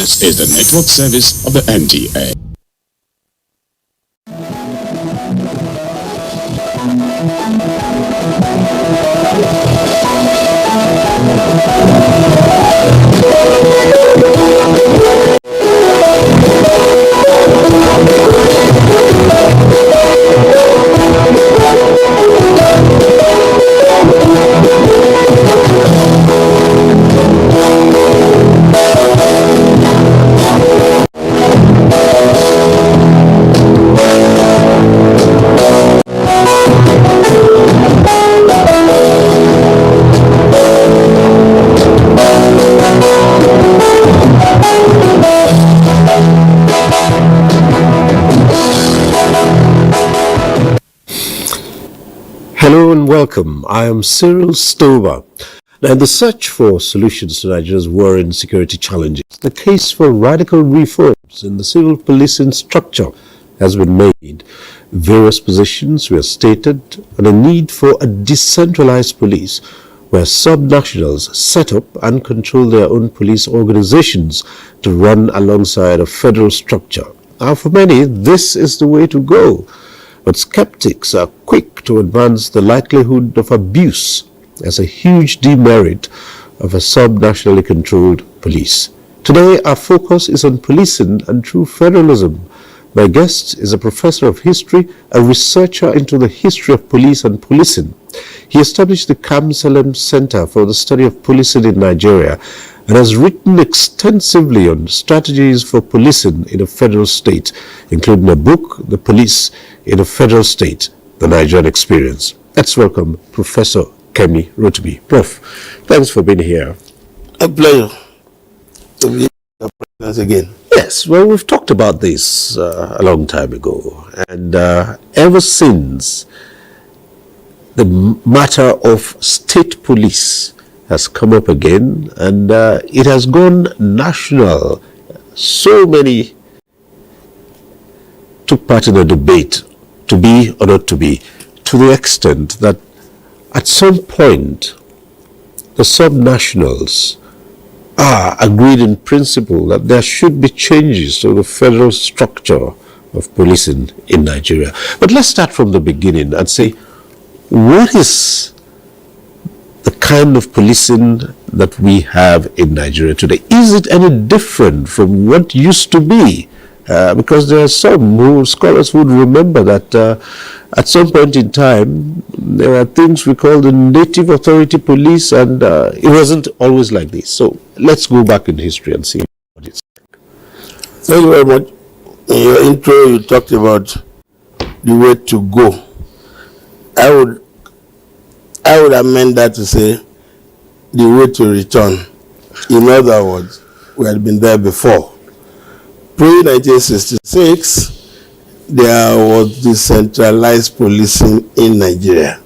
This is the network service of the NTA. Hello and welcome. I am Cyril Stover. Now, in the search for solutions to Nigeria's war and security challenges, the case for radical reforms in the civil policing structure has been made. Various positions were stated on a need for a decentralized police where subnationals set up and control their own police organizations to run alongside a federal structure. Now, for many, this is the way to go. But skeptics are quick to advance the likelihood of abuse as a huge demerit of a subnationally controlled police. Today, our focus is on policing and true federalism. My guest is a professor of history, a researcher into the history of police and policing. He established the Kamsalem Center for the Study of Policing in Nigeria and has written extensively on strategies for policing in a federal state, including a book, The Police in a Federal State, The Nigerian Experience. Let's welcome Professor Kemi Rotimi. Prof, thanks for being here. A pleasure to be here again. Yes, well, we've talked about this a long time ago, and ever since, the matter of state police has come up again, and it has gone national. So many took part in the debate, to be or not to be, to the extent that at some point the subnationals are agreed in principle that there should be changes to the federal structure of policing in Nigeria. But let's start from the beginning and say, what is the kind of policing that we have in Nigeria today? Is it any different from what used to be? Because there are some scholars would remember that at some point in time, there are things we call the native authority police, and it wasn't always like this. So let's go back in history and see what it's like. Thank you very much. In your intro, you talked about the way to go. I would amend that to say the way to return. In other words, we had been there before. Pre-1966, there was decentralized policing in Nigeria.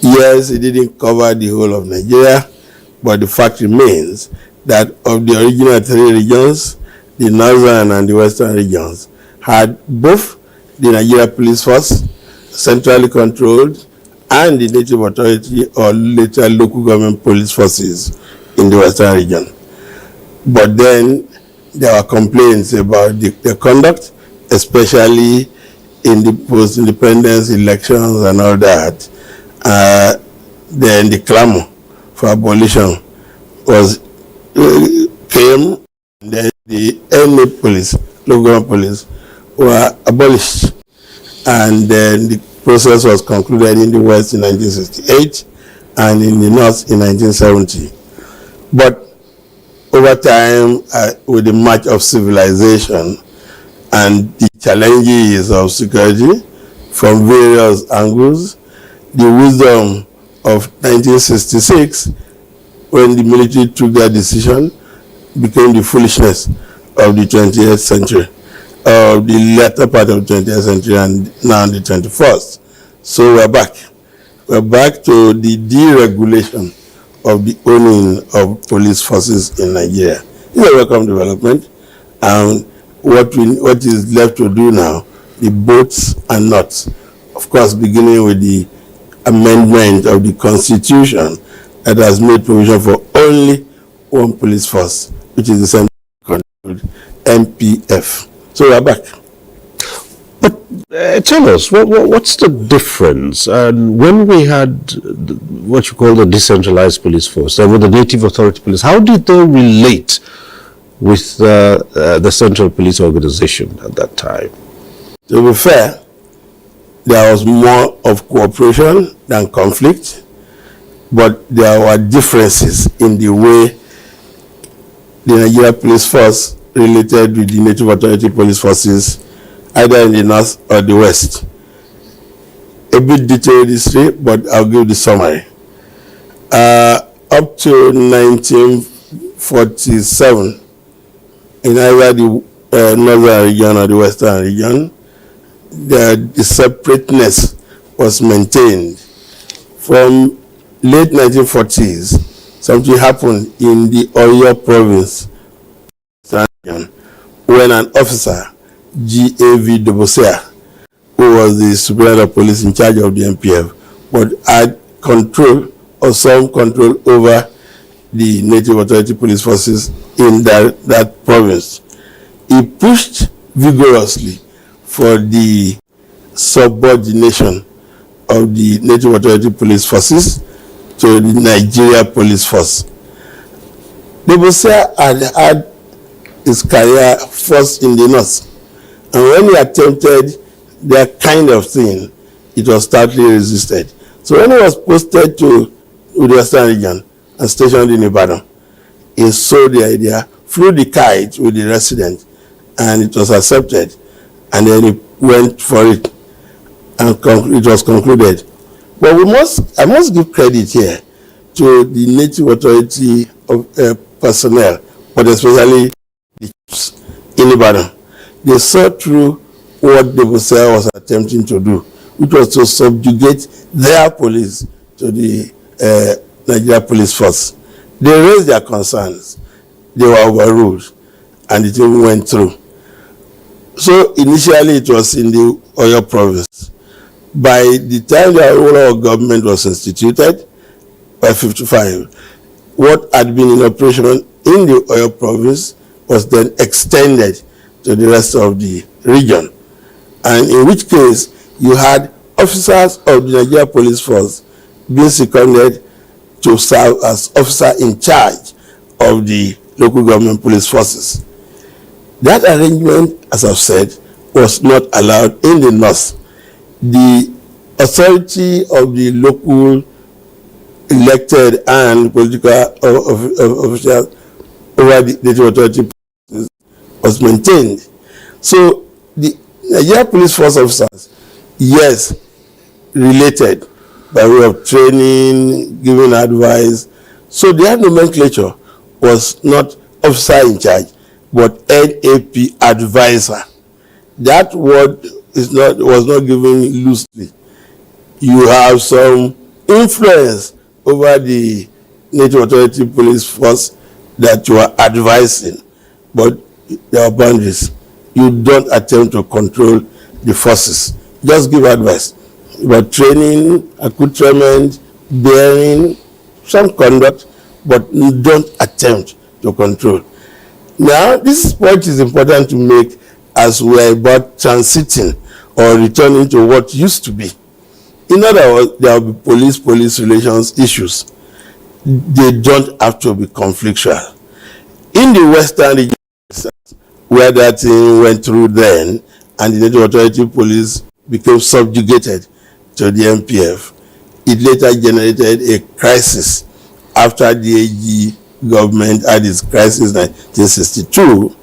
Yes, it didn't cover the whole of Nigeria, but the fact remains that of the original three regions, the northern and the western regions had both the Nigeria Police Force, centrally controlled, and the native authority or later local government police forces in the western region. But then there were complaints about the conduct, especially in the post-independence elections and all that. Then the clamor for abolition came, and then the NA police, local government police, were abolished. And then the process was concluded in the West in 1968 and in the North in 1970. But over time, with the march of civilization and the challenges of security from various angles, the wisdom of 1966, when the military took their decision, became the foolishness of the 20th century, of the latter part of the 20th century and now the 21st. So we're back. We're back to the deregulation of the owning of police forces in Nigeria. It's a welcome development, and what is left to do now, the bolts and nuts, of course, beginning with the amendment of the Constitution that has made provision for only one police force, which is the central control MPF. So we're back. But tell us, what's the difference? And when we had what you call the decentralized police force, with the native authority police, how did they relate with the central police organization at that time? To be fair, there was more of cooperation than conflict, but there were differences in the way the Nigerian police force related with the native authority police forces, either in the north or the west. A bit detailed history, but I'll give the summary. Up to 1947, in either the northern region or the western region, the separateness was maintained. From late 1940s, something happened in the Oyo province when an officer, G.A.V. Dobosea, who was the superior of police in charge of the MPF, but had control or some control over the native authority police forces in that province. He pushed vigorously for the subordination of the native authority police forces to the Nigeria police force. Dobosea had his career first in the north, and when he attempted that kind of thing, it was stoutly resisted. So when he was posted to the western region and stationed in Ibadan, he saw the idea, flew the kite with the resident, and it was accepted. And then he went for it, and it was concluded. But I must give credit here to the native authority of personnel, but especially the chiefs in Ibadan. They saw through what Dobosea was attempting to do, which was to subjugate their police to the Nigeria police force. They raised their concerns. They were overruled, and it even went through. So initially it was in the Oyo province. By the time the overall government was instituted, by 1955, what had been in operation in the Oyo province was then extended to the rest of the region. And in which case, you had officers of the Nigeria police force being seconded to serve as officer in charge of the local government police forces. That arrangement, as I've said, was not allowed in the north. The authority of the local elected and political officials over the native authority was maintained. So the Nigeria police force officers, yes, related by way of training, giving advice. So their nomenclature was not officer in charge, but NAP advisor. That word was not given loosely. You have some influence over the native authority police force that you are advising, but there are boundaries. You don't attempt to control the forces. Just give advice about training, accoutrement, bearing, some conduct, but don't attempt to control. Now, this point is important to make as we're about transiting or returning to what used to be. In other words, there will be police-police relations issues. They don't have to be conflictual. In the western region, where that thing went through then, and the native authority police became subjugated to the MPF, it later generated a crisis after the AG government had its crisis in 1962,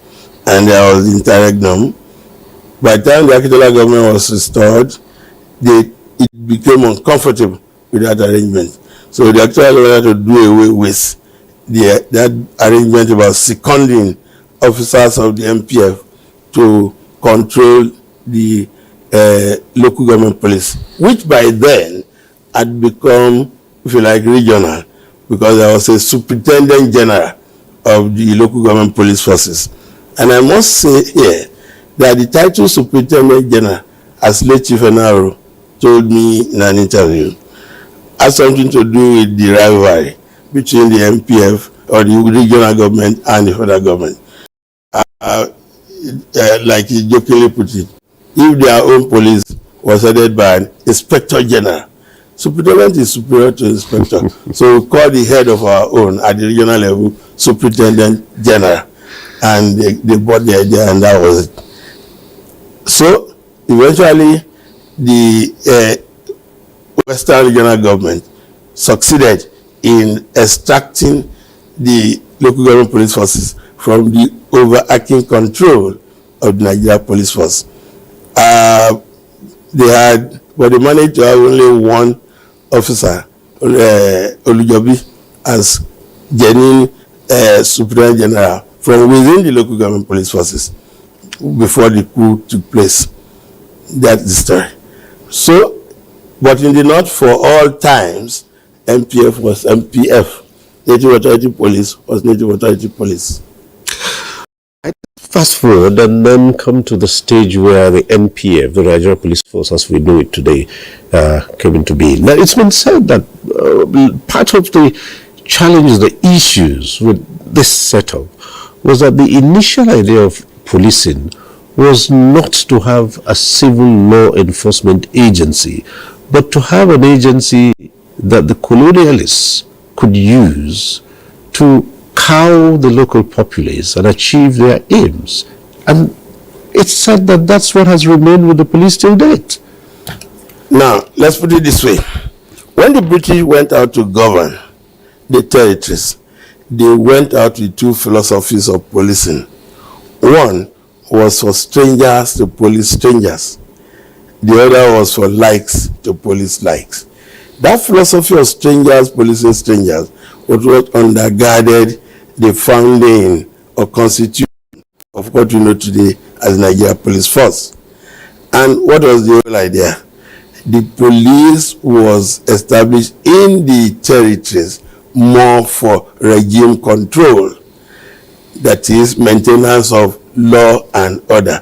and there was interregnum. By the time the Akitola government was restored, it became uncomfortable with that arrangement. So the Akitola government had to do away with that arrangement about seconding officers of the MPF to control the local government police, which by then had become, if you like, regional, because there was a superintendent general of the local government police forces. And I must say here that the title superintendent general, as late Chief Enaro told me in an interview, has something to do with the rivalry between the MPF or the regional government and the federal government. like he jokingly put it, if their own police was headed by an inspector general, superintendent is superior to inspector. So we call the head of our own at the regional level superintendent general, and they bought the idea, and that was it. So eventually the Western regional government succeeded in extracting the local government police forces from the overarching control of the Nigeria police force. They managed to have only one officer, Olujobi, as genuine Superintendent General from within the local government police forces before the coup took place. That's the story. So, but in the north, for all times, MPF was MPF. Native Authority Police was Native Authority Police. Fast forward and then come to the stage where the NPF, the Nigerian Police Force as we know it today, came into being. Now, it's been said that part of the challenge, the issues with this setup was that the initial idea of policing was not to have a civil law enforcement agency, but to have an agency that the colonialists could use to cow the local populace and achieve their aims. And it's said that that's what has remained with the police till date. Now, let's put it this way. When the British went out to govern the territories, they went out with two philosophies of policing. One was for strangers to police strangers. The other was for likes to police likes. That philosophy of strangers policing strangers was what undergirded the founding or constitution of what we know today as Nigeria Police Force. And what was the whole idea? The police was established in the territories more for regime control, that is, maintenance of law and order,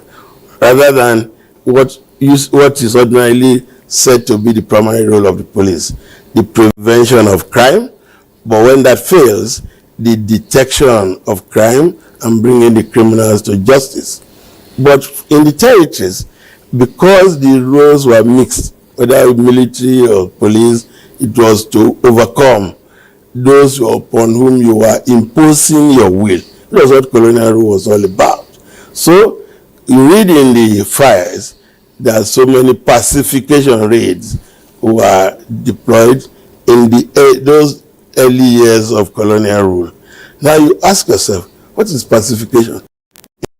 rather than what is ordinarily said to be the primary role of the police, the prevention of crime, but when that fails, the detection of crime and bringing the criminals to justice. But in the territories, because the roles were mixed, whether military or police, it was to overcome those upon whom you were imposing your will. That was what colonial rule was all about. So you read in the files that so many pacification raids were deployed in those early years of colonial rule. Now you ask yourself, what is pacification?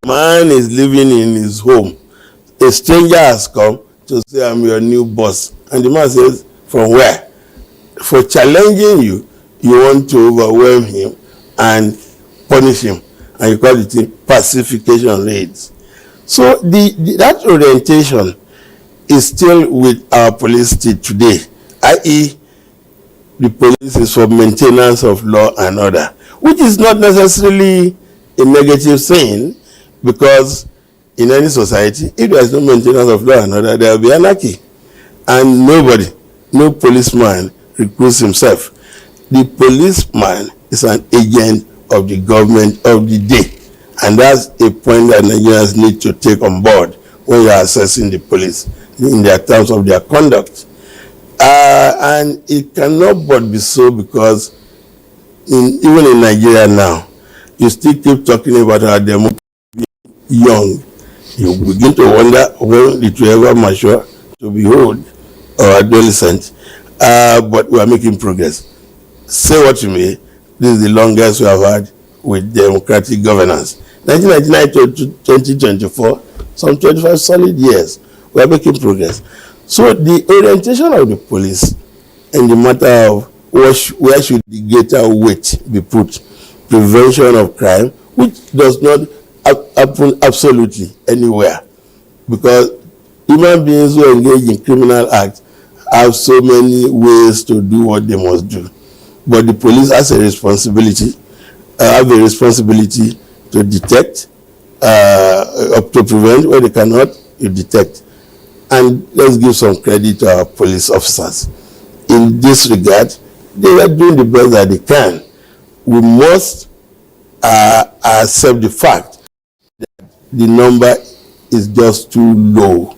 A man is living in his home. A stranger has come to say, I'm your new boss. And the man says, from where? For challenging you, you want to overwhelm him and punish him. And you call it pacification raids. So that orientation is still with our police state today, i.e., the police is for maintenance of law and order, which is not necessarily a negative thing, because in any society, if there is no maintenance of law and order, there will be anarchy. And no policeman recruits himself. The policeman is an agent of the government of the day. And that's a point that Nigerians need to take on board when you are assessing the police in their terms of their conduct. And it cannot but be so, because even in Nigeria now, you still keep talking about our democracy being young. You begin to wonder when it will ever mature to be old or adolescent. But we are making progress. Say what you may, this is the longest we have had with democratic governance. 1999 to 2024, some 25 solid years, we are making progress. So the orientation of the police in the matter of where should the greater weight be put, prevention of crime, which does not happen absolutely anywhere, because human beings who engage in criminal acts have so many ways to do what they must do. But the police has a responsibility, to detect, to prevent. Where they cannot, you detect. And let's give some credit to our police officers. In this regard, they are doing the best that they can. We must accept the fact that the number is just too low.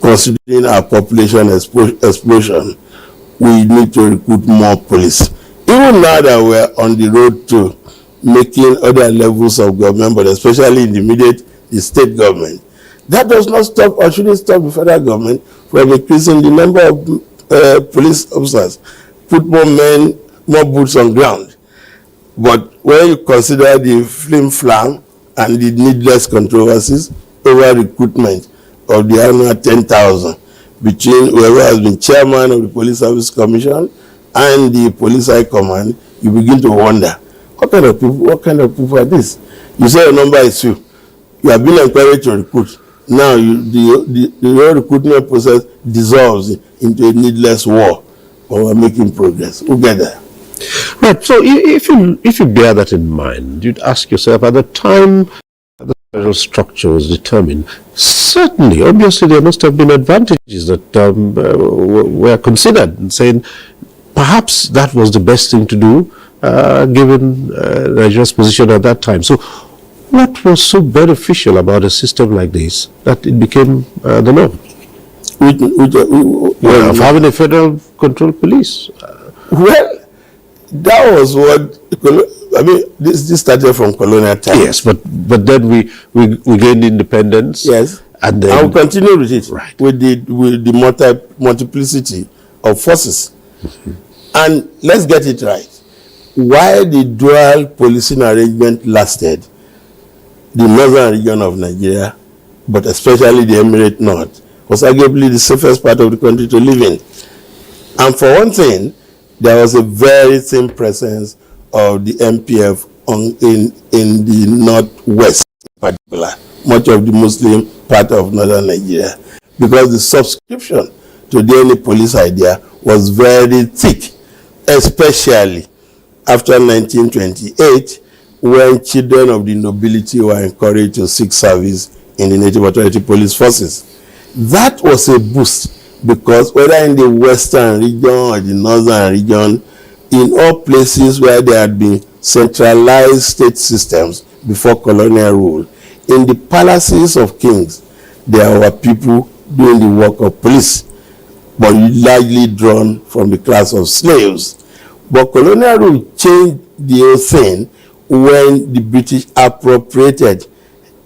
Considering our population explosion, we need to recruit more police. Even now that we're on the road to making other levels of government, but especially in the state government, that does not stop or shouldn't stop the federal government from increasing the number of police officers, put more men, more boots on ground. But when you consider the flim-flam and the needless controversies over recruitment of the annual 10,000 between whoever has been chairman of the Police Service Commission and the Police High Command, you begin to wonder, what kind of people are this? You say a number is few. You have been encouraged to recruit. Now the whole recruitment process dissolves into a needless war, but we're making progress. We'll get there. Right. So if you bear that in mind, you'd ask yourself, at the time the federal structure was determined, certainly, obviously, there must have been advantages that were considered, and saying perhaps that was the best thing to do, given Nigeria's position at that time. So what was so beneficial about a system like this that it became the norm? Of having a federal controlled police. Well, that was what, I mean, this started from colonial times. Yes, but then we gained independence. Yes, and then I will continue with it, right, with the multiplicity of forces. And let's get it right. Why the dual policing arrangement lasted, the northern region of Nigeria, but especially the Emirate North, was arguably the safest part of the country to live in. And for one thing, there was a very thin presence of the MPF in the northwest in particular, much of the Muslim part of northern Nigeria, because the subscription to the any police idea was very thick, especially after 1928, when children of the nobility were encouraged to seek service in the Native Authority police forces. That was a boost, because whether in the western region or the northern region, in all places where there had been centralized state systems before colonial rule, in the palaces of kings, there were people doing the work of police, but largely drawn from the class of slaves. But colonial rule changed the whole thing when the British appropriated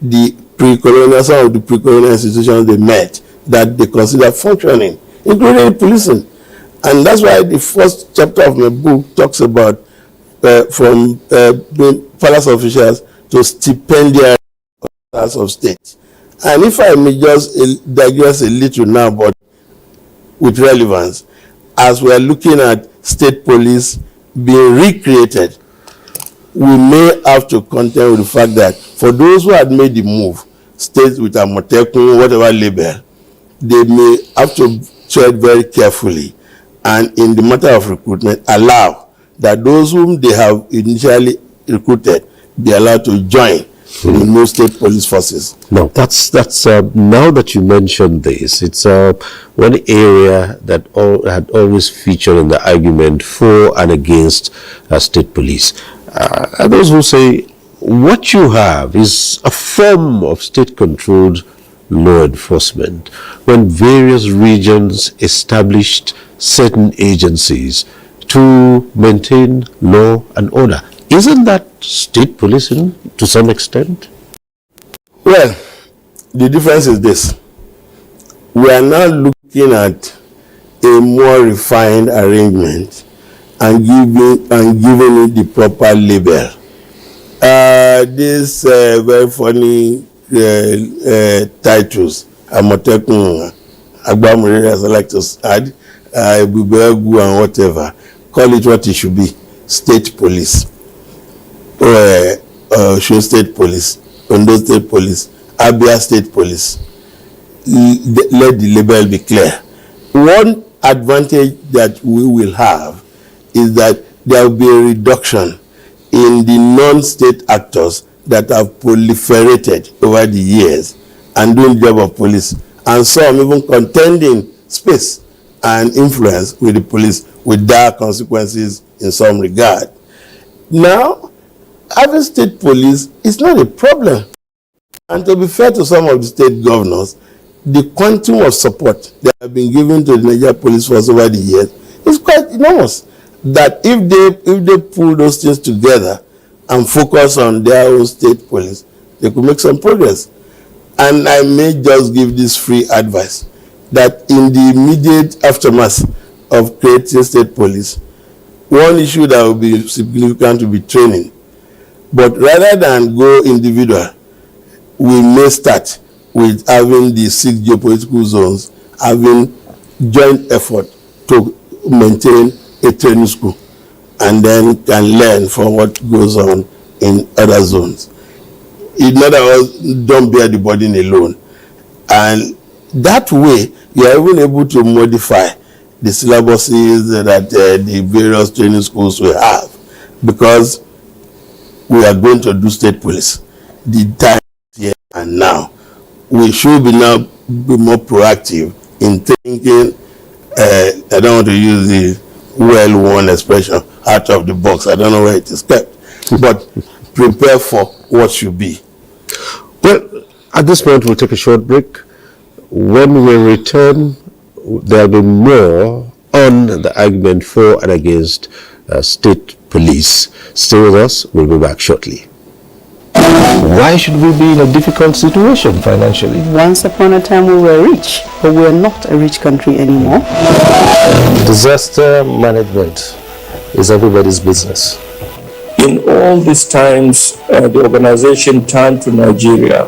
the some of the pre-colonial institutions they met that they consider functioning, including policing. And that's why the first chapter of my book talks about from palace officials to stipendiaries of state. And if I may just digress a little now, but with relevance, as we are looking at state police being recreated, we may have to contend with the fact that for those who had made the move, states with a Motekun, whatever label, they may have to tread very carefully, and in the matter of recruitment, allow that those whom they have initially recruited be allowed to join the new state police forces. No, that's now that you mentioned this, it's one area that had always featured in the argument for and against state police. Those who say what you have is a form of state-controlled law enforcement when various regions established certain agencies to maintain law and order. Isn't that state policing to some extent? Well, the difference is this. We are now looking at a more refined arrangement and giving it the proper label. These very funny titles, Amotekun, Agbamure, as I like to add, Bubegu and whatever, call it what it should be: state police, Osun State Police, Ondo State Police, Abia State Police. Let the label be clear. One advantage that we will have is that there will be a reduction in the non-state actors that have proliferated over the years and doing the job of police, and some even contending space and influence with the police with dire consequences in some regard. Now, having state police is not a problem. And to be fair to some of the state governors, the quantum of support that have been given to the Nigerian police force over the years is quite enormous. That if they pull those things together and focus on their own state police, they could make some progress. And I may just give this free advice that in the immediate aftermath of creating state police, one issue that will be significant will be training. But rather than go individual, we may start with having the 6 geopolitical zones, having joint effort to maintain a training school, and then can learn from what goes on in other zones. In other words, don't bear the burden alone. And that way, you are even able to modify the syllabuses that the various training schools will have, because we are going to do state police. The time is here and now. We should be more proactive in thinking, I don't want to use the well-worn expression, out of the box. I don't know where it is kept, but prepare for what should be. Well, at this point, we'll take a short break. When we return, there'll be more on the argument for and against state police. Stay with us. We'll be back shortly. Why should we be in a difficult situation financially? Once upon a time we were rich, but we're not a rich country anymore. Disaster management is everybody's business. In all these times, the organization turned to Nigeria.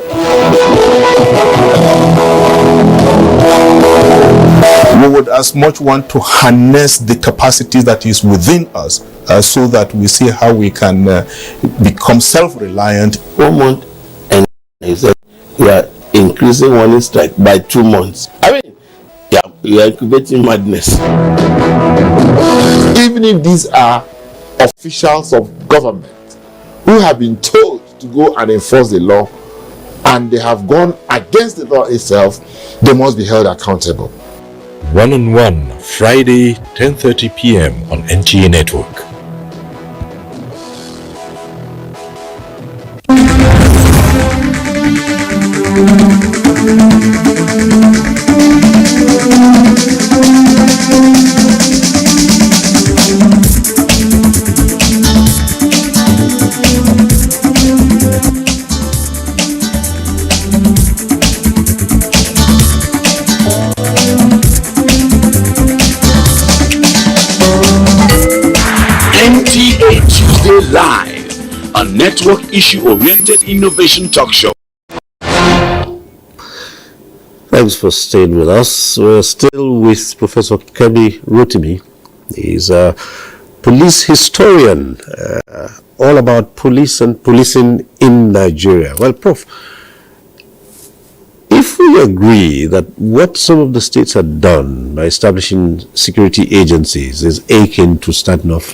We would as much want to harness the capacity that is within us so that we see how we can become self-reliant. 1 month, and he said, we are increasing warning strike by 2 months. I mean, yeah, you are incubating madness. Even if these are officials of government who have been told to go and enforce the law and they have gone against the law itself, they must be held accountable. One-on-One, Friday, 10:30 p.m. on NTA Network. NTA Tuesday Live, a network issue-oriented innovation talk show. Thanks for staying with us. We're still with Professor Kemi Rotimi. He's a police historian, all about police and policing in Nigeria. Well, Prof, if we agree that what some of the states have done by establishing security agencies is akin to starting off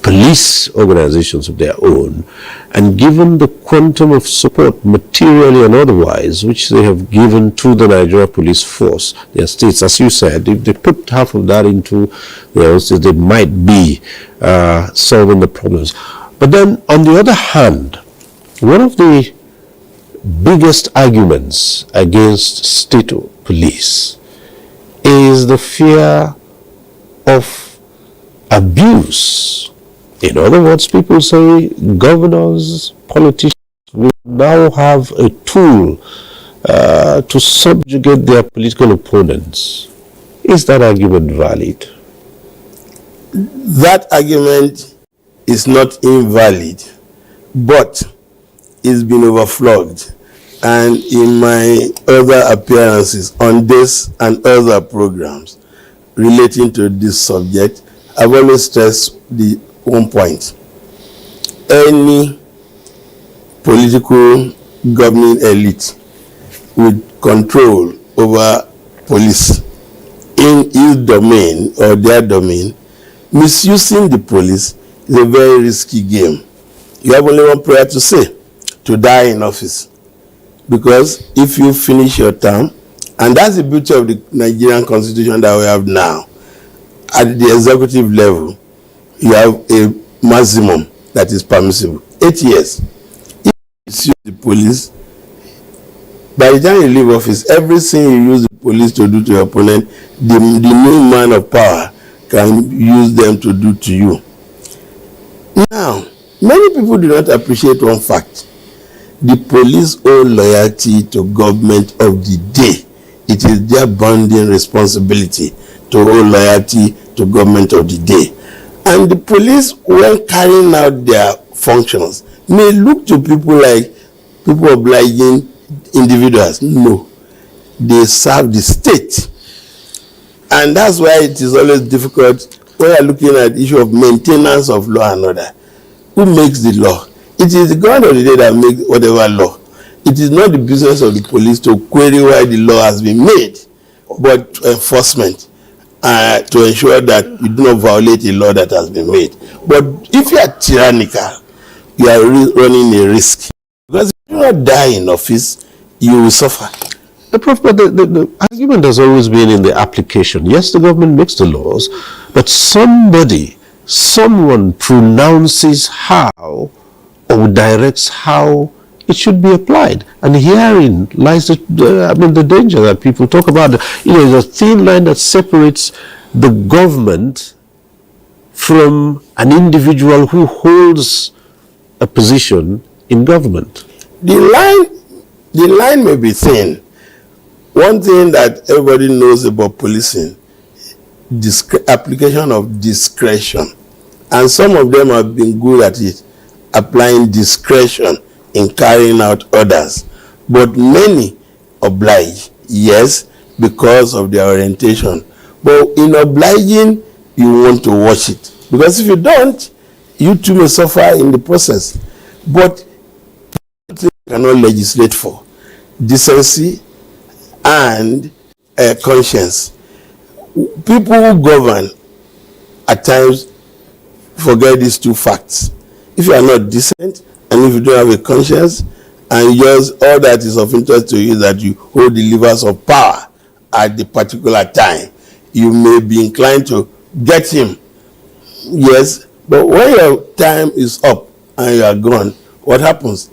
police organizations of their own, and given the quantum of support, materially and otherwise, which they have given to the Nigeria police force, their states, as you said, if they put half of that into their states, they might be solving the problems. But then, on the other hand, one of the biggest arguments against state police is the fear of abuse. In other words, people say governors, politicians will now have a tool to subjugate their political opponents. Is that argument valid? That argument is not invalid, but it's been overflogged. And in my other appearances on this and other programs relating to this subject, I've always stressed the one point. Any political governing elite with control over police in his domain or their domain, misusing the police is a very risky game. You have only one prayer to say: to die in office. Because if you finish your term, and that's the beauty of the Nigerian constitution that we have now, at the executive level, you have a maximum that is permissible, 8 years. If misuse the police, by the time you leave office, everything you use the police to do to your opponent, the new man of power can use them to do to you. Now, many people do not appreciate one fact. The police owe loyalty to government of the day. It is their bonding responsibility to owe loyalty to government of the day. And the police, when carrying out their functions, may look to people like people obliging individuals. No, they serve the state. And that's why it is always difficult when you're looking at the issue of maintenance of law and order. Who makes the law? It is the government of the day that makes whatever law. It is not the business of the police to query why the law has been made, but enforcement to ensure that you do not violate a law that has been made. But if you are tyrannical, you are running a risk. Because if you do not die in office, you will suffer. Prof, but the argument has always been in the application. Yes, the government makes the laws, but someone pronounces how or directs how it should be applied. And herein lies the danger that people talk about. There's a thin line that separates the government from an individual who holds a position in government. The line may be thin. One thing that everybody knows about policing, application of discretion. And some of them have been good at it, applying discretion in carrying out orders. But many oblige, yes, because of their orientation. But in obliging, you want to watch it. Because if you don't, you too may suffer in the process. But you cannot legislate for decency and conscience. People who govern at times forget these two facts. If you are not decent and if you don't have a conscience and just all that is of interest to you is that you hold the levers of power at the particular time, you may be inclined to get him. Yes, but when your time is up and you are gone, what happens?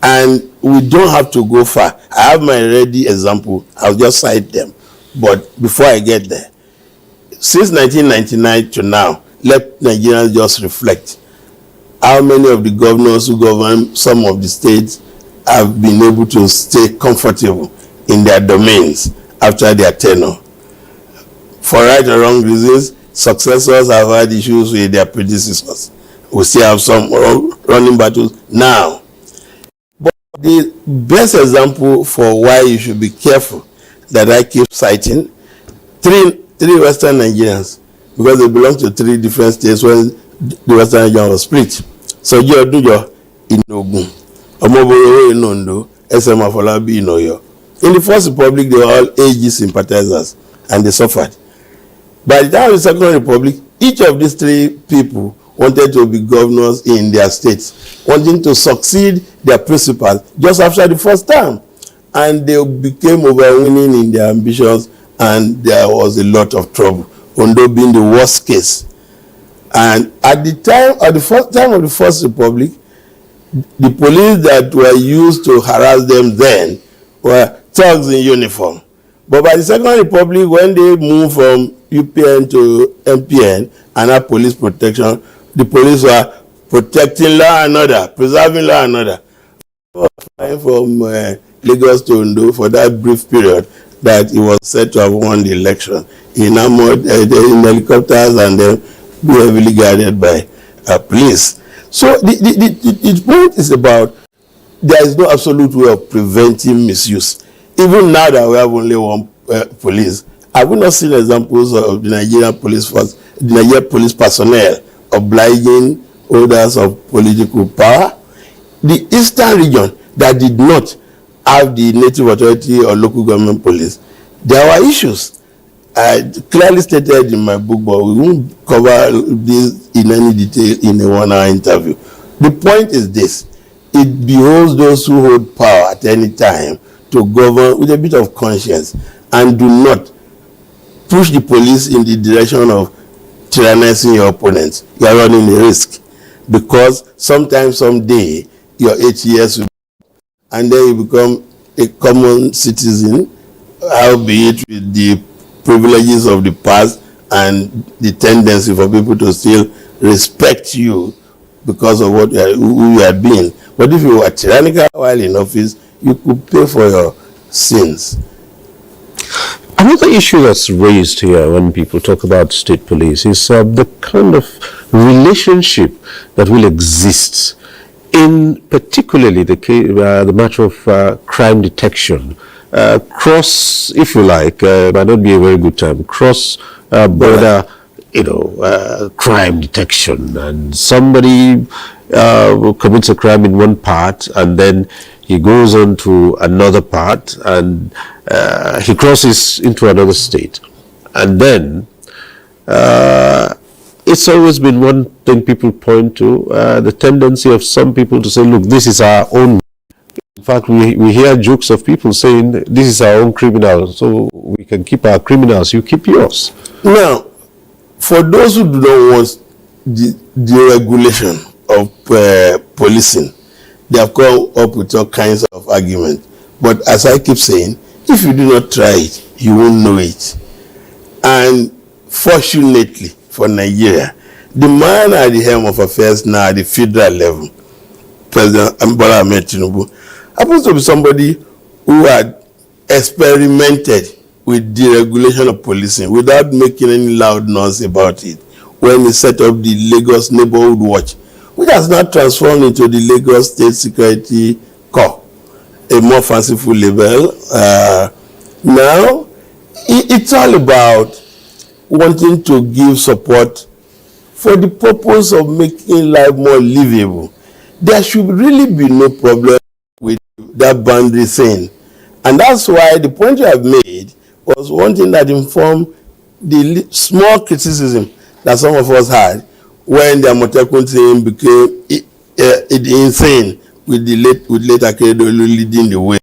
And we don't have to go far. I have my ready example. I'll just cite them. But before I get there, since 1999 to now, let Nigerians just reflect. How many of the governors who govern some of the states have been able to stay comfortable in their domains after their tenure? For right or wrong reasons, successors have had issues with their predecessors. We still have some running battles now. But the best example for why you should be careful that I keep citing, three Western Nigerians, because they belong to three different states when the Western Nigeria was split. So Jodujo in Ogun, Omoboro in Ondo, SM Afolabi in Oyo. In the First Republic, they were all AG sympathizers, and they suffered. By the time of the Second Republic, each of these three people wanted to be governors in their states, wanting to succeed their principals just after the first term. And they became overweening in their ambitions, and there was a lot of trouble. Ondo being the worst case. And at the first time of the First Republic, the police that were used to harass them then were thugs in uniform. But by the Second Republic, when they moved from UPN to MPN and had police protection, the police were protecting law and order, preserving law and order. Flying from Lagos to Ondo for that brief period that he was said to have won the election. He now moved in helicopters and then be heavily guarded by police. So the point is about there is no absolute way of preventing misuse. Even now that we have only one police, I have not seen examples of the Nigerian police force, the Nigerian police personnel obliging holders of political power. The eastern region that did not have the native authority or local government police, there were issues. I clearly stated in my book, but we won't cover this in any detail in a 1-hour interview. The point is this: it behoves those who hold power at any time to govern with a bit of conscience and do not push the police in the direction of tyrannizing your opponents. You are running a risk, because sometime, someday, your 8 years will and then you become a common citizen, albeit with the privileges of the past and the tendency for people to still respect you because of what who you had been. But if you were tyrannical while in office, you could pay for your sins. Another issue that's raised here when people talk about state police is the kind of relationship that will exist in particularly the matter of crime detection, cross, if you like, might not be a very good term, cross border, crime detection, and somebody commits a crime in one part and then he goes on to another part and he crosses into another state. And then it's always been one thing people point to, the tendency of some people to say, look, this is our own. In fact, we hear jokes of people saying, this is our own criminal, so we can keep our criminals, you keep yours. Now, for those who do not want the regulation of policing, they have come up with all kinds of arguments. But as I keep saying, if you do not try it, you won't know it. And fortunately for Nigeria, the man at the helm of affairs now at the federal level, President Bola Ahmed Tinubu, happens to be somebody who had experimented with deregulation of policing without making any loud noise about it when he set up the Lagos Neighborhood Watch, which has now transformed into the Lagos State Security Corps, a more fanciful label. Now, it's all about wanting to give support for the purpose of making life more livable. There should really be no problem with that boundary thing. And that's why the point you have made was one thing that informed the small criticism that some of us had when the Amotekun thing became insane with late Akeredolu leading the way.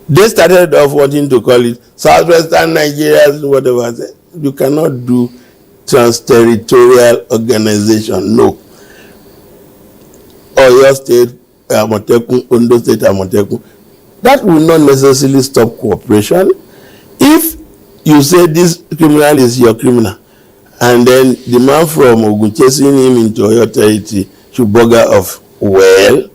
They started off wanting to call it Southwestern Nigeria, whatever. You cannot do trans-territorial organization, no. Or your state Amotekun, Ondo State Amotekun. That will not necessarily stop cooperation. If you say this criminal is your criminal, and then the man from Ogun chasing him into your territory should bugger off, well,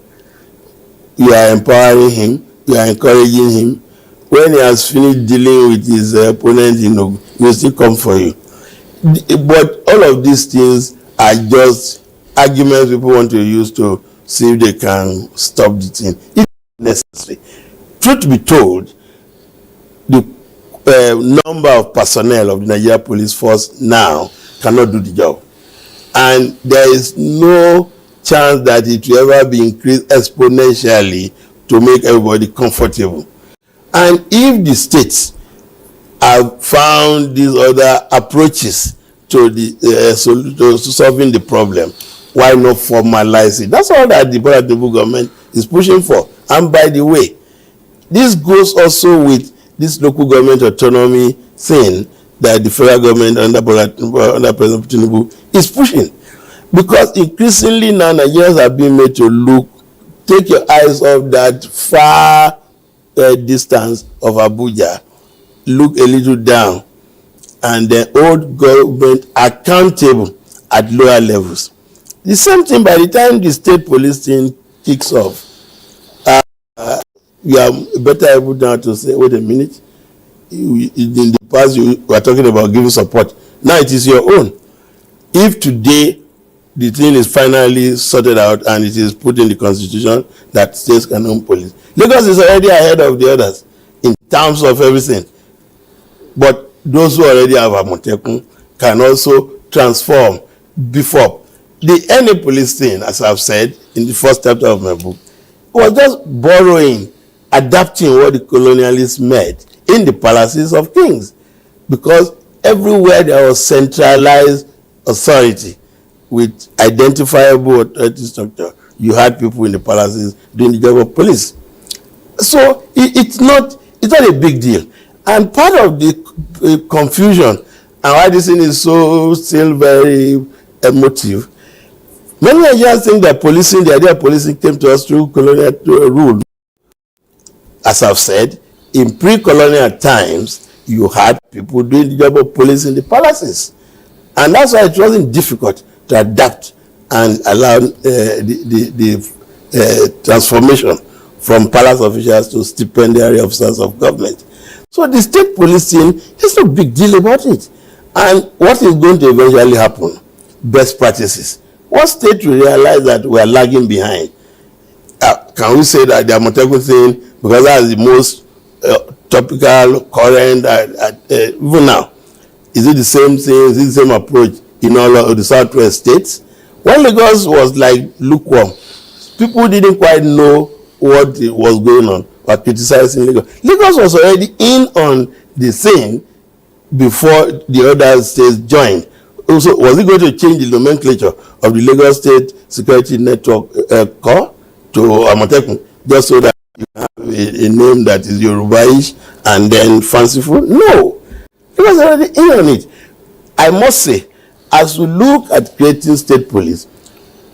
you are empowering him, you are encouraging him. When he has finished dealing with his opponent in Ogun, he will still come for you. But all of these things are just arguments people want to use to see if they can stop the thing. If necessary. Truth be told, the number of personnel of the Nigeria Police Force now cannot do the job. And there is no chance that it will ever be increased exponentially to make everybody comfortable. And if the states have found these other approaches to to solving the problem, why not formalize it? That's all that the Bola Tinubu government is pushing for. And by the way, this goes also with this local government autonomy thing that the federal government under President Tinubu is pushing. Because increasingly now Nigerians are being made to take your eyes off that far distance of Abuja, look a little down, and then hold government accountable at lower levels. The same thing by the time the state police thing kicks off, you are better able now to say, wait a minute, in the past you were talking about giving support. Now it is your own. If today the thing is finally sorted out and it is put in the constitution that states can own police, Lagos is already ahead of the others in terms of everything. But those who already have Amotekun can also transform before. The any police thing, as I've said in the first chapter of my book, was just borrowing, adapting what the colonialists made in the palaces of kings. Because everywhere there was centralized authority with identifiable authority structure, you had people in the palaces doing the job of police. So it's not a big deal. And part of the confusion and why this thing is so still very emotive, many Nigerians think that the idea of policing came to us through colonial rule. as I've said, in pre-colonial times, you had people doing the job of police in the palaces. And that's why it wasn't difficult to adapt and allow the transformation from palace officials to stipendiary officers of government. So the state policing, there's no big deal about it. And what is going to eventually happen? Best practices. What state will realize that we are lagging behind? Can we say that the Amotekun thing, because that's the most topical, current, even now, is it the same thing, is it the same approach in all of the southwest states? When Lagos was like lukewarm, people didn't quite know what was going on, or criticizing Lagos. Lagos was already in on the scene before the other states joined. Also, was it going to change the nomenclature of the Lagos State Security Network Corps to Amotekun, just so that you have a name that is Yorubaish and then fanciful? No. It was already in on it. I must say, as we look at creating state police,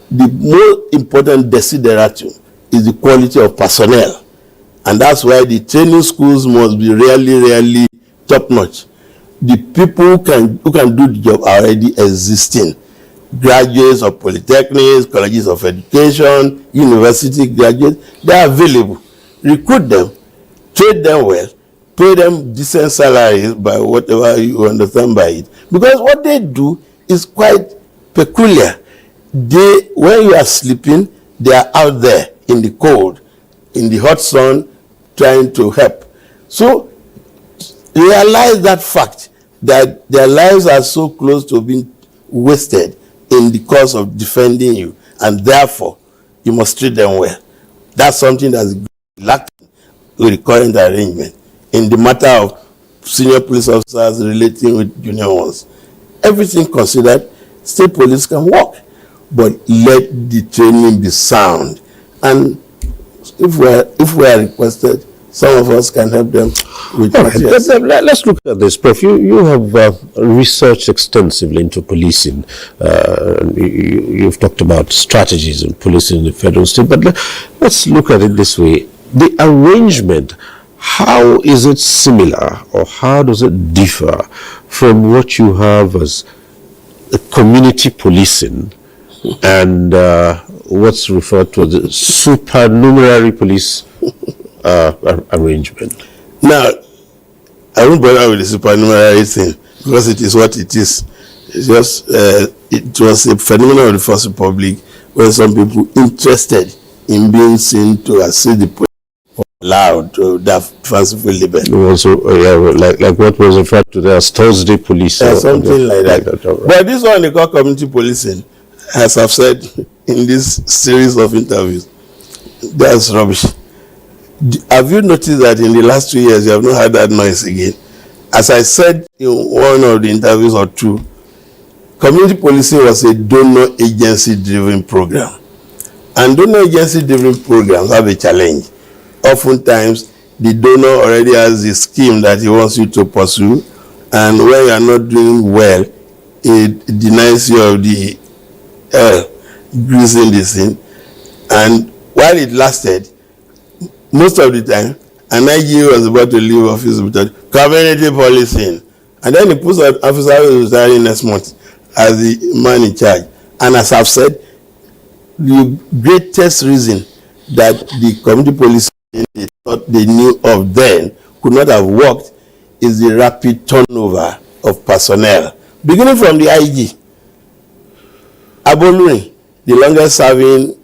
the most important desideratum is the quality of personnel. And that's why the training schools must be really top-notch. The people who can do the job are already existing. Graduates of polytechnics, colleges of education, university graduates, they are available. Recruit them, train them well, pay them decent salaries by whatever you understand by it. Because what they do is quite peculiar. When you are sleeping, they are out there in the cold, in the hot sun, trying to help. So realize that fact, that their lives are so close to being wasted in the cause of defending you, and therefore you must treat them well. That's something that's lacking with the current arrangement. In the matter of senior police officers relating with junior ones, everything considered, state police can work, but let the training be sound. And if we are requested, some of us can help them with materials. Let's look at this, Prof. You have researched extensively into policing. You've talked about strategies in policing in the federal state, but let's look at it this way. The arrangement, how is it similar or how does it differ from what you have as community policing and what's referred to as the supernumerary police arrangement? Now, I won't bother with the supernumerary thing because it is what it is. It's just it was a phenomenon of the First Republic where some people interested in being seen to assist the police were allowed to that fanciful libel. Also, like what was referred to there as Thursday police. Something like that. But this one they call community policing, as I've said in this series of interviews, that's rubbish. Have you noticed that in the last 2 years you have not heard that noise again? As I said in one of the interviews or two, community policing was a donor agency driven program. And donor agency driven programs have a challenge. Oftentimes, the donor already has a scheme that he wants you to pursue, and when you are not doing well, it denies you of the greasing this thing. And while it lasted, most of the time, an IG was about to leave office with community policing. And then he puts an officer who is retiring next month as the man in charge. And as I've said, the greatest reason that the community policing they knew of then could not have worked is the rapid turnover of personnel. Beginning from the IG, Aboluri, the longest serving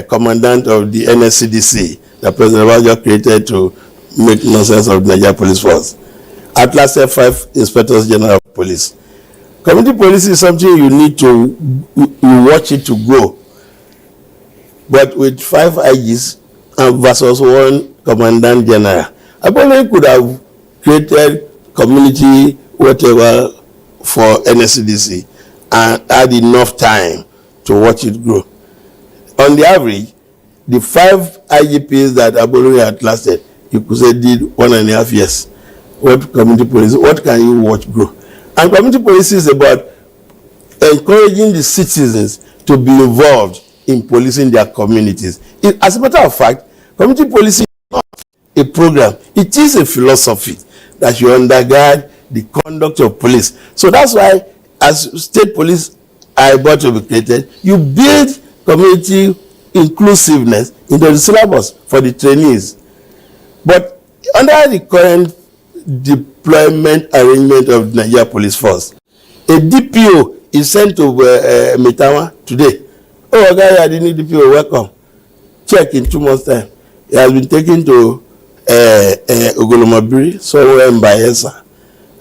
commandant of the NSCDC, that President Abuja created to make nonsense of the Nigerian police force. At last, 5 inspectors general of police. Community police is something you need to watch it to grow. But with 5 IGs and versus 1 commandant general, I probably could have created community whatever for NSCDC and had enough time to watch it grow. On the average, the 5 IGPs that Aboluri had lasted, you could say did 1.5 years. What community police, what can you watch grow? And community police is about encouraging the citizens to be involved in policing their communities. As a matter of fact, community policing is not a program. It is a philosophy that you undergird the conduct of police. So that's why, as state police are about to be created, you build community inclusiveness into the syllabus for the trainees. But under the current deployment arrangement of the Nigeria Police Force, a DPO is sent to Metawa today. Oh, guy, I didn't need DPO, welcome. Check in 2 months' time. He has been taken to Ogolomabiri, somewhere in Bayelsa.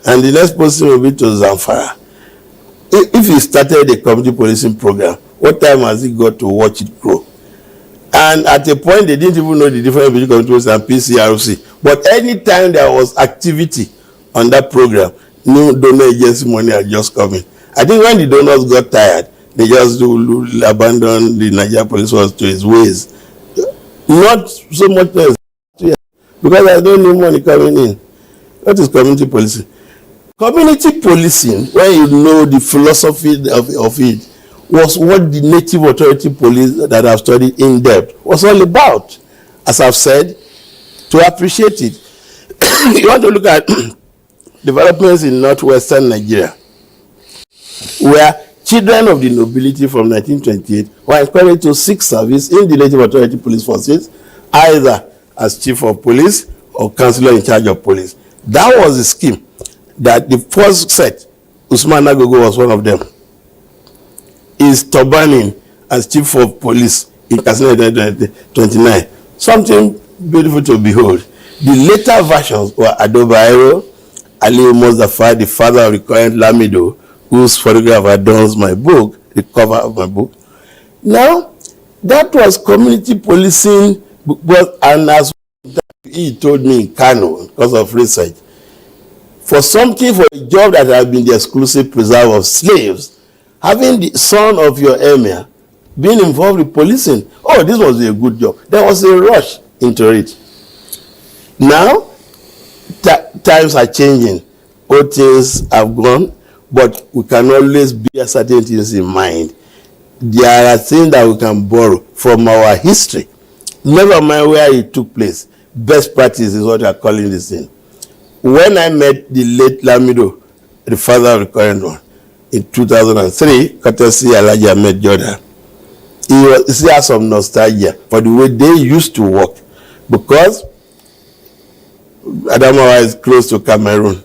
And the next person will be to Zamfara. If he started a community policing program, what time has he got to watch it grow? And at a point, they didn't even know the difference between community policing and PCRC. But any time there was activity on that program, new donor agency money had just come in. I think when the donors got tired, they just abandoned the Nigeria Police Force to its ways. Not so much less, because there's no new money coming in. What is community policing? Community policing, when you know the philosophy of it, was what the native authority police that I've studied in depth was all about. As I've said, to appreciate it, you want to look at developments in northwestern Nigeria, where children of the nobility from 1928 were encouraged to seek service in the native authority police forces, either as chief of police or councillor in charge of police. That was the scheme that the first set, Usman Nagogo was one of them, is turbaning as chief of police in Katsina 1929. Something beautiful to behold. The later versions were Ado Bayero, Ali Mustafa, the father of the current Lamido, whose photograph adorns my book, the cover of my book. Now, that was community policing, and as he told me in Kano, because of research, for a job that has been the exclusive preserve of slaves, having the son of your emir being involved in policing, oh, this was a good job. There was a rush into it. Now, times are changing. All things have gone, but we can always bear certain things in mind. There are things that we can borrow from our history. Never mind where it took place. Best practice is what we are calling this thing. When I met the late Lamido, the father of the current one, in 2003, courtesy Alhaji Ahmed Jordan, he has some nostalgia for the way they used to work, because Adamawa is close to Cameroon.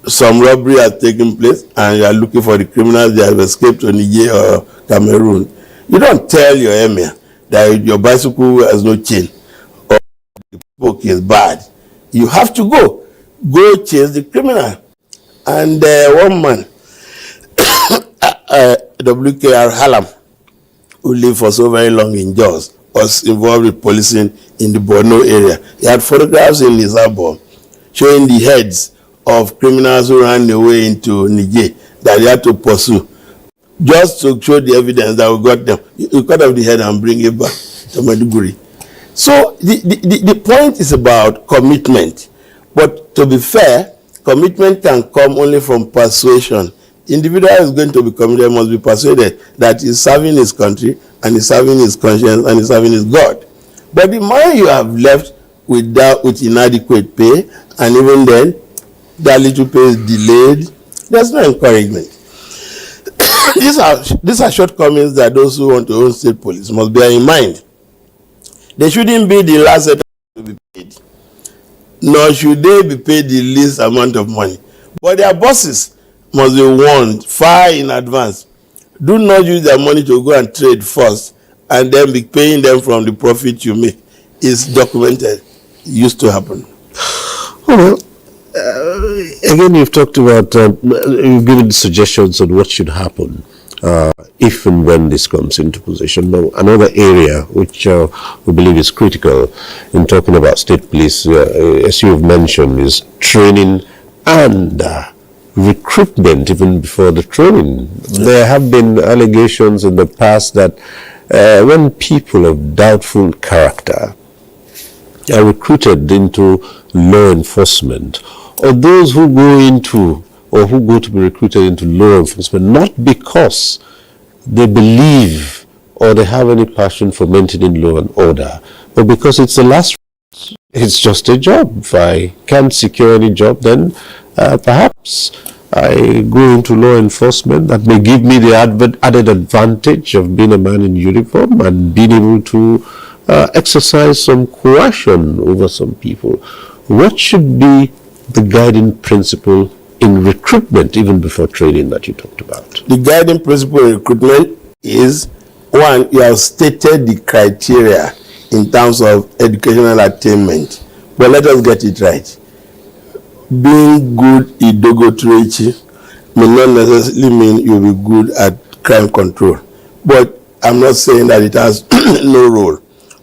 Some robbery has taken place and you are looking for the criminals that have escaped to Niger or Cameroon. You don't tell your emir that your bicycle has no chain or the book is bad. You have to go chase the criminal. And one man, WKR Halam, who lived for so very long in Jos, was involved with policing in the Borno area. He had photographs in his album showing the heads of criminals who ran away into Niger that they had to pursue, just to show the evidence that we got them. You cut off the head and bring it back to Maiduguri. So the point is about commitment. But to be fair, commitment can come only from persuasion. The individual is going to be committed, must be persuaded that he's serving his country and he's serving his conscience and he's serving his God. But the more you have left with inadequate pay, and even then, that little pay is delayed, there's no encouragement. These are shortcomings that those who want to own state police must bear in mind. They shouldn't be the last set to be paid, nor should they be paid the least amount of money. But their bosses must be warned far in advance. Do not use their money to go and trade first and then be paying them from the profit you make. It's documented. It used to happen. Well, again, you've talked about, you've given suggestions on what should happen if and when this comes into position. Now, another area which we believe is critical in talking about state police, as you have mentioned, is training and recruitment even before the training. There have been allegations in the past that when people of doubtful character are recruited into law enforcement, or those who go into or who go to be recruited into law enforcement, not because they believe or they have any passion for maintaining law and order, but because it's the last It's just a job. If I can't secure any job, then perhaps I go into law enforcement. That may give me the added advantage of being a man in uniform and being able to exercise some coercion over some people. What should be the guiding principle in recruitment, even before training, that you talked about? The guiding principle in recruitment is, one, you have stated the criteria in terms of educational attainment. But let us get it right. Being good idogotrechi may not necessarily mean you'll be good at crime control. But I'm not saying that it has no role.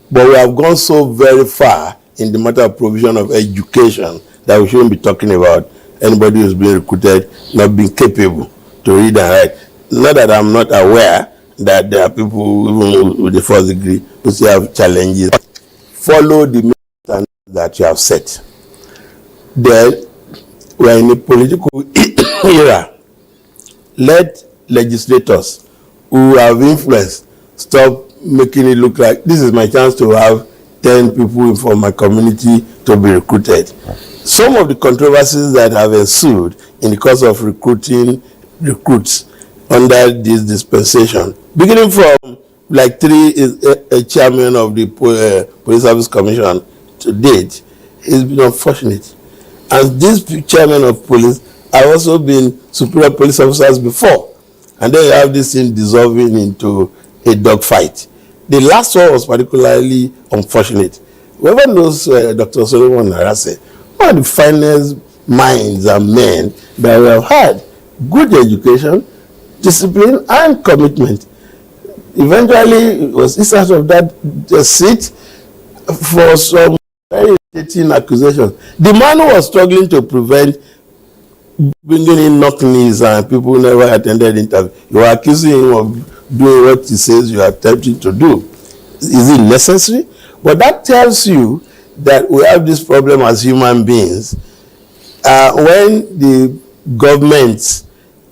But we have gone so very far in the matter of provision of education that we shouldn't be talking about anybody who's being recruited not being capable to read and write. Not that I'm not aware that there are people even with the first degree who still have challenges. Follow the standards that you have set. Then we're in a political era. Let legislators who have influence stop making it look like this is my chance to have 10 people from my community to be recruited. Some of the controversies that have ensued in the course of recruiting recruits under this dispensation, beginning from like a chairman of the Police Service Commission to date, has been unfortunate. And these chairmen of police have also been superior police officers before. And then you have this thing dissolving into a dogfight. The last one was particularly unfortunate. Whoever knows Dr. Solomon Narase, one of the finest minds and men that we have had, good education, discipline, and commitment. Eventually, it was out of that seat for some very irritating accusations. The man who was struggling to prevent bringing in knock-knees and people who never attended interview, you are accusing him of doing what he says you are attempting to do. Is it necessary? But that tells you that we have this problem as human beings. When the government,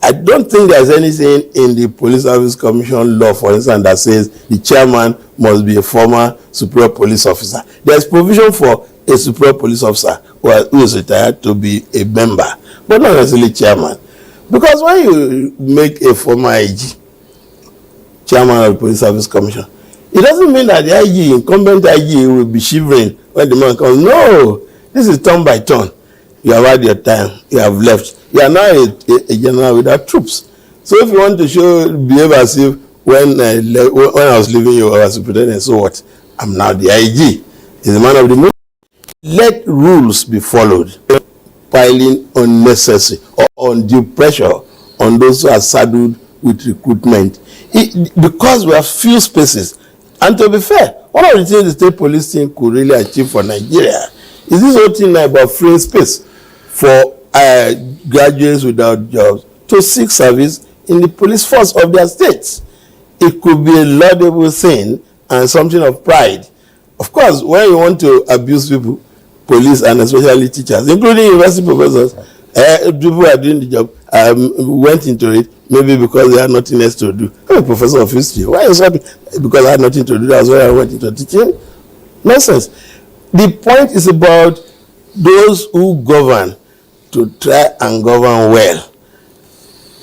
I don't think there's anything in the Police Service Commission law, for instance, that says the chairman must be a former superior police officer. There's provision for a superior police officer who is retired to be a member, but not necessarily chairman. Because when you make a former IG chairman of the Police Service Commission, it doesn't mean that the IG, incumbent IG, will be shivering when the man comes. No, this is turn by turn. You have had your time, you have left. You are now a general without troops. So if you want to behave as if when I was leaving you, I was superintendent, so what? I'm now the IG. He's the man of the movement. Let rules be followed. Piling unnecessary or undue pressure on those who are saddled with recruitment. Because we have few spaces. And to be fair, one of the things the state police team could really achieve for Nigeria is this whole thing about freeing space for graduates without jobs to seek service in the police force of their states. It could be a laudable thing and something of pride. Of course, when you want to abuse people, police and especially teachers, including university professors, people who are doing the job went into it maybe because they had nothing else to do. I'm a professor of history. Why is that? Because I had nothing to do. That's why I went into teaching. Nonsense. The point is about those who govern to try and govern well.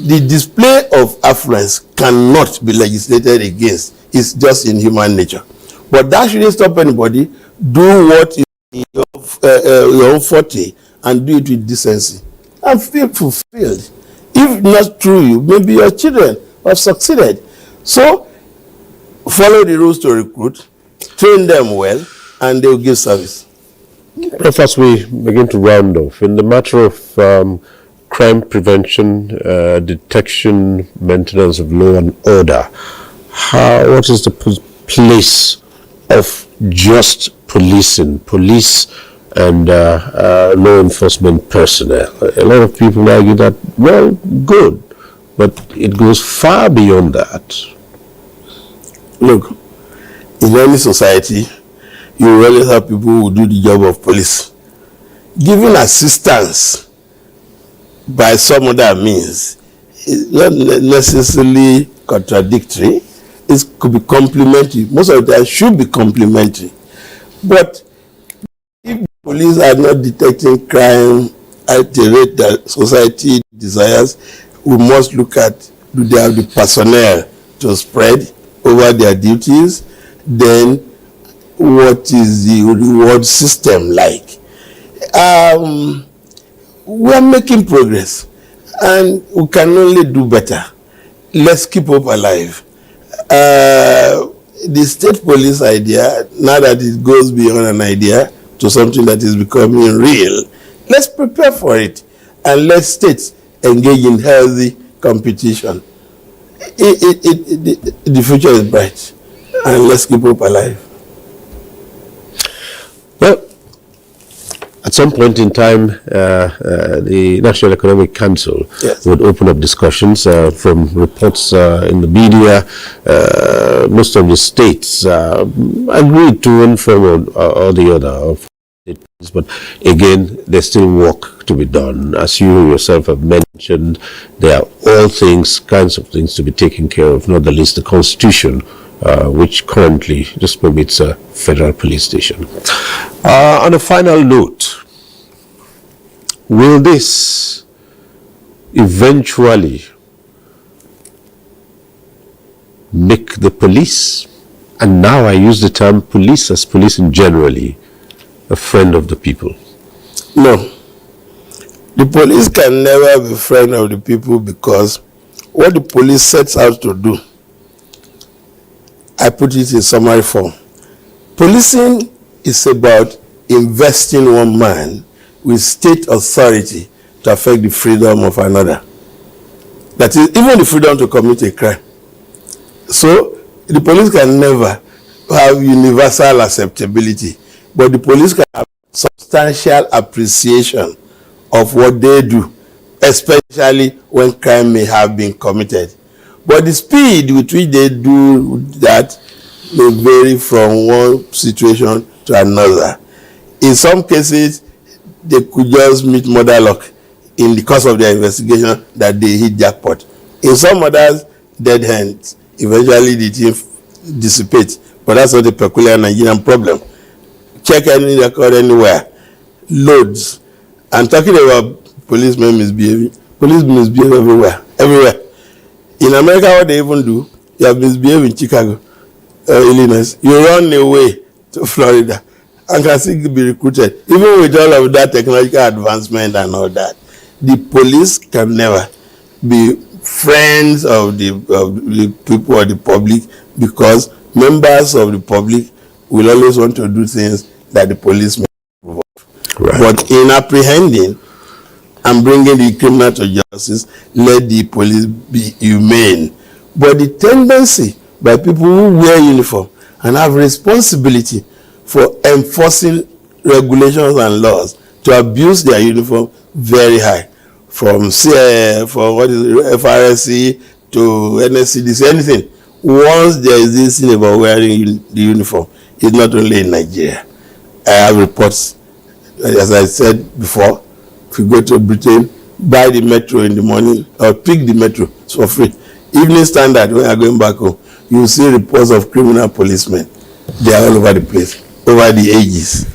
The display of affluence cannot be legislated against. It's just in human nature. But that shouldn't stop anybody. Do what is in your own forte and do it with decency and feel fulfilled. If not through you, maybe your children have succeeded. So follow the rules to recruit, train them well, and they will give service. Prof, as we begin to round off, in the matter of crime prevention, detection, maintenance of law and order, what is the place of just policing, police and law enforcement personnel? A lot of people argue that, well, good, but it goes far beyond that. Look, in any society, you will always have people who do the job of police. Giving assistance by some other means is not necessarily contradictory. It could be complementary. Most of the time, should be complementary. But if police are not detecting crime at the rate that society desires, we must look at, do they have the personnel to spread over their duties? Then what is the reward system like? We are making progress and we can only do better. Let's keep hope alive. The state police idea, now that it goes beyond an idea to something that is becoming real, let's prepare for it and let states engage in healthy competition. The future is bright and let's keep hope alive. Well, at some point in time, the National Economic Council would open up discussions. From reports in the media, most of the states agreed to one form or the other of it. But again, there's still work to be done. As you yourself have mentioned, there are all kinds of things to be taken care of, not the least the Constitution, which currently just permits a federal police station. On a final note, will this eventually make the police, and now I use the term police as policing generally, a friend of the people? No. The police can never be a friend of the people, because what the police sets out to do, I put it in summary form. Policing is about investing one man with state authority to affect the freedom of another. That is, even the freedom to commit a crime. So, the police can never have universal acceptability, but the police can have substantial appreciation of what they do, especially when crime may have been committed. But the speed with which they do that may vary from one situation to another. In some cases, they could just meet murder luck in the course of their investigation that they hit jackpot. In some others, dead hands. Eventually the thing dissipates. But that's not a peculiar Nigerian problem. Check any record anywhere. Loads. I'm talking about policemen misbehaving. Police misbehave everywhere. Everywhere. In America, what they even do, you have misbehaved in Chicago, Illinois. You run away to Florida and can still be recruited. Even with all of that technological advancement and all that, the police can never be friends of the people or the public, because members of the public will always want to do things that the police may approve of. Right. But in apprehending and bringing the criminal to justice, let the police be humane. But the tendency by people who wear uniform and have responsibility for enforcing regulations and laws to abuse their uniform very high. From FRSC to NSCDC, anything. Once there is this thing about wearing the uniform, it's not only in Nigeria. I have reports, as I said before, if you go to Britain, buy the metro in the morning or pick the metro, it's for free. Evening Standard, when you are going back home, you will see reports of criminal policemen. They are all over the place, over the ages.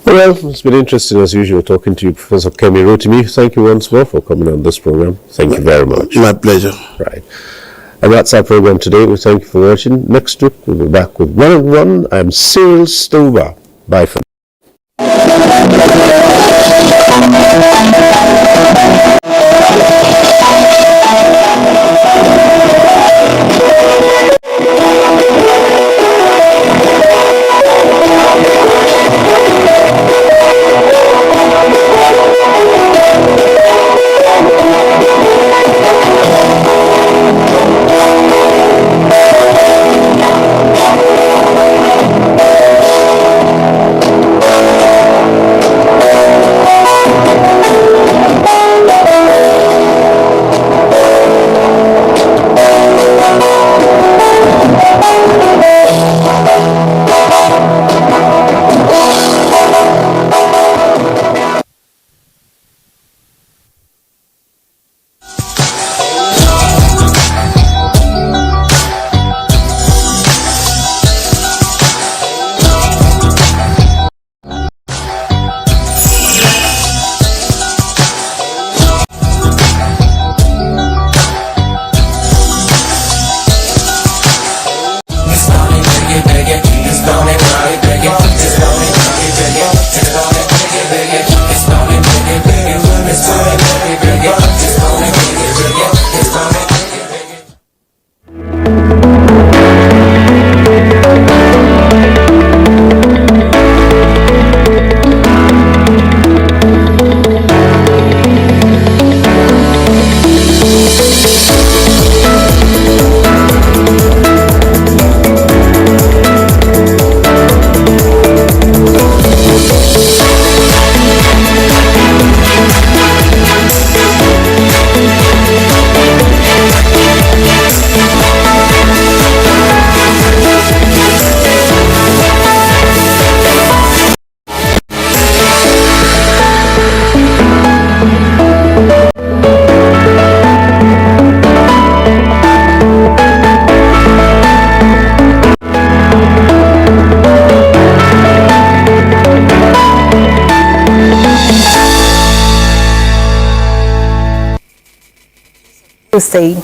Well, it's been interesting as usual talking to you, Professor Kemi Rotimi. Thank you once more for coming on this program. Thank you very much. My pleasure. Right. And that's our program today. We thank you for watching. Next week, we'll be back with One-on-One. I'm Cyril Stover. Bye for now. saying.